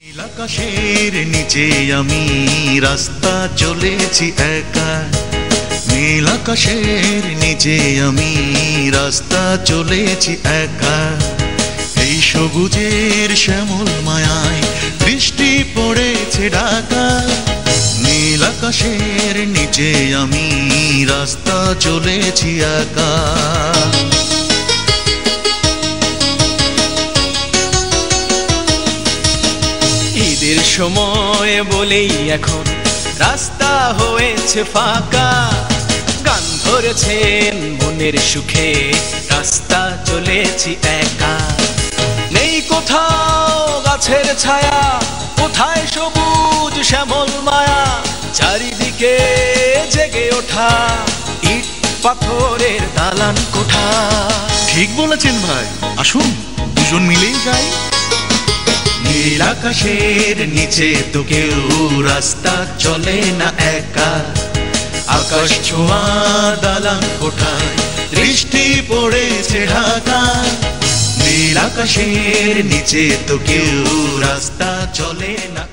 নীল আকাশের নিচে আমি রাস্তা চলেছি একা, নীল আকাশের নিচে আমি রাস্তা চলেছি একা। এই সবুজের শ্যামল মায়ায় বৃষ্টি পড়েছে ঢাকা, নীল আকাশের নিচে আমি রাস্তা চলেছি একা। ঈদের সময় বলেই এখন রাস্তা হয়েছে ফাঁকা, গান ধরেছেন মনের সুখে রাস্তা চলেছি একা। নেই কোথাও গাছের ছায়া, কোথায় সবুজ শ্যামল মায়া, চারিদিকে জেগে ওঠা ইট পাথরের দালান কোঠা। ঠিক বলেছেন ভাই, আসুন দুজন মিলেই যাই। নীল আকাশের নিচে তো কেউ রাস্তা চলে না একা, আকাশ ছোঁয়া দালান কোঠায় বৃষ্টি পড়েছে ঢাকা, নীল আকাশের নিচে তো কেউ রাস্তা চলে না।